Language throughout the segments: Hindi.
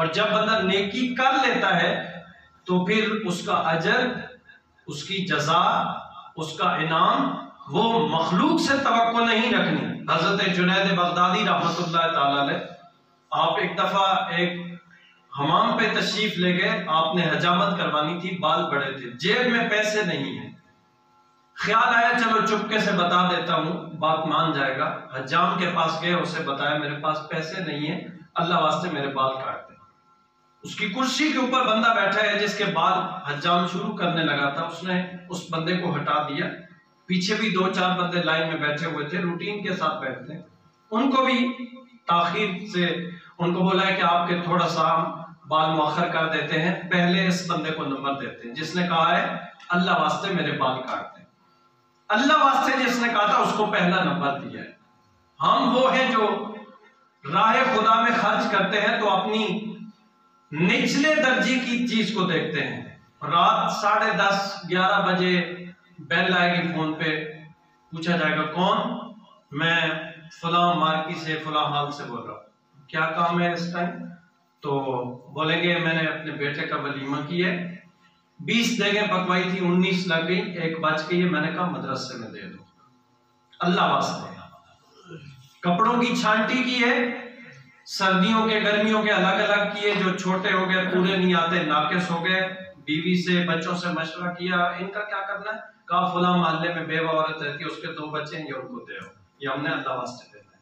और जब बंदा नेकी कर लेता है तो फिर उसका अजर, उसकी जजा, उसका इनाम वो मखलूक से तवक्को नहीं रखनी। हजरत जुनैद बगदादी रहमतुल्लाह ताला अलैह, आप एक दफा एक हमाम पे तशरीफ ले गए, आपने हजामत करवानी थी, बाल बड़े थे, जेब में पैसे नहीं है। ख्याल आया चलो चुपके से बता देता हूँ, बात मान जाएगा। हजाम के पास गए, उसे बताया मेरे पास पैसे नहीं है, अल्लाह वास्ते मेरे बाल काट दे। उसकी कुर्सी के ऊपर बंदा बैठा है जिसके बाल हजाम शुरू करने लगा था, उसने उस बंदे को हटा दिया। पीछे भी 2-4 बंदे लाइन में बैठे हुए थे, रूटीन के साथ बैठते हैं, उनको भी ताखीर से उनको बोला है कि आपके थोड़ा सा बाल मुअख्खर कर देते हैं, पहले इस बंदे को नंबर देते हैं जिसने कहा है अल्लाह वास्ते मेरे बाल काट दें। अल्लाह वास्ते जिसने कहा था उसको पहला नंबर दिया है। हम वो हैं जो राह खुदा में खर्च करते हैं तो अपनी निचले दर्जे की चीज को देखते हैं। रात 10:30-11 बजे बेल आएगी, फोन पे पूछा जाएगा कौन, मैं फला मार्की से फला हाल से बोल रहा हूँ, क्या काम है इस टाइम? तो बोलेंगे मैंने अपने बेटे का वलीमा किया, 20 देगें पकवाई थी, 19 लग गई, 1 बच गई है, मैंने कहा मदरसे में दे दो। अल्लाह वास्ते कपड़ों की छांटी की है, सर्दियों के गर्मियों के अलग अलग किए, जो छोटे हो गए पूरे नहीं आते नाकिस हो गए, बीवी से बच्चों से मशवरा किया इनका क्या करना है, कहा फला मोहल्ले में बेवा औरत रहती है, उसके 2 बच्चे हैं, ये उनको दे, ये हमने अल्लाह वास्ते देना है।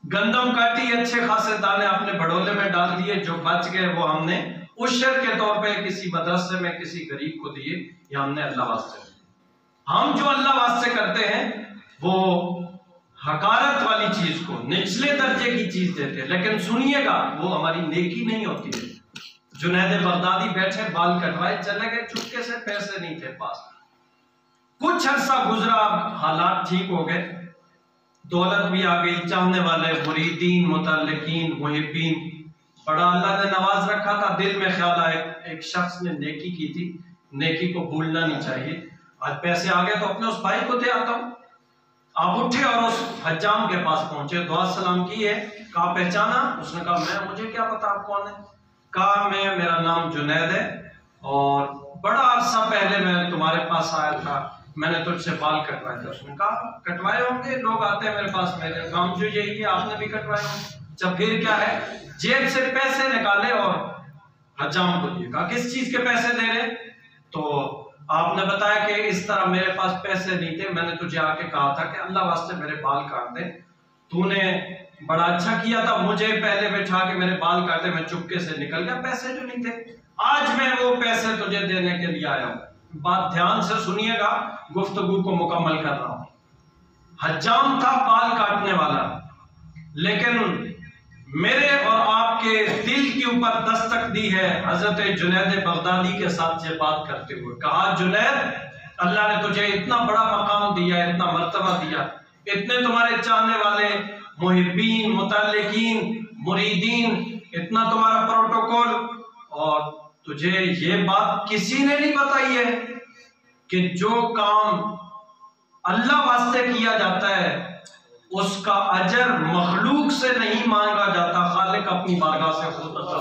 गंदम काटी, अच्छे खासे दाने अपने भड़ोले में डाल दिए, जो बच गए वो हमने उशर के तौर पे किसी मदरसे में किसी गरीब को दिए, ये हमने अल्लाह वास्ते दिए। हम जो अल्लाह वास्ते करते हैं वो हकारत वाली चीज को, निचले दर्जे की चीज देते हैं, लेकिन सुनिएगा वो हमारी नेकी नहीं होती है। जुनैद बगदादी बैठे, बाल कटवाए, चले गए चुपके से, पैसे नहीं थे पास। कुछ अरसा गुजरा, हालात ठीक हो गए, दौलत भी आ गई, चाहने वाले मुरीदीन, मुतल्लिकीन, मुहिब्बीन, बड़ा अल्लाह ने नवाज रखा था। दिल में ख्याल आया एक शख्स ने नेकी की थी, नेकी को भूलना नहीं चाहिए, आज पैसे आ गए तो अपने उस भाई को दे आता हूं। आप उठे और उस हज्जाम के पास पहुंचे, दुआ सलाम की है, कहा पहचाना? उसने कहा मैं, मुझे क्या पता आप कौन है? कहा मैं, मेरा नाम जुनैद है और बड़ा अरसा पहले मैं तुम्हारे पास आया था, मैंने तुझसे बाल कटवाए थे। उसने कहा कटवाए होंगे, लोग आते हैं मेरे पास, मेरे काम जो यही है, आपने भी कटवाए होंगे। जब फिर क्या है, जेब से पैसे निकाले और हज्जाम को दिए, कहा किस चीज के पैसे दे रहे? तो आपने बताया कि इस तरह मेरे पास पैसे नहीं थे, मैंने तुझे आके कहा था कि अल्लाह वास्ते मेरे बाल काट दे, तूने बड़ा अच्छा किया था, मुझे पहले बैठा के मेरे बाल काटे, मैं चुपके से निकल गया, पैसे जो नहीं थे, आज मैं वो पैसे तुझे देने के लिए आया हूं। बात ध्यान से सुनिएगा, गुफ्तगू को मुकम्मल कर रहा हूं। हज्जाम था बाल काटने वाला, लेकिन मेरे और आपके दिल के ऊपर दस्तक दी है हजरत जुनैद बगदादी के साथ ये बात करते हुए। कहा जुनैद, अल्लाह ने तुझे इतना बड़ा मकाम दिया, इतना मर्तबा दिया, इतने तुम्हारे चाहने वाले मुहिब्बीन, मुतल्लिकीन, मुरीदीन, इतना तुम्हारा प्रोटोकॉल, और तुझे ये बात किसी ने नहीं बताई है कि जो काम अल्लाह वास्ते किया जाता है उसका अजर मखलूक से नहीं मांगा जाता, खालिक अपनी बारगाह से खुद अता।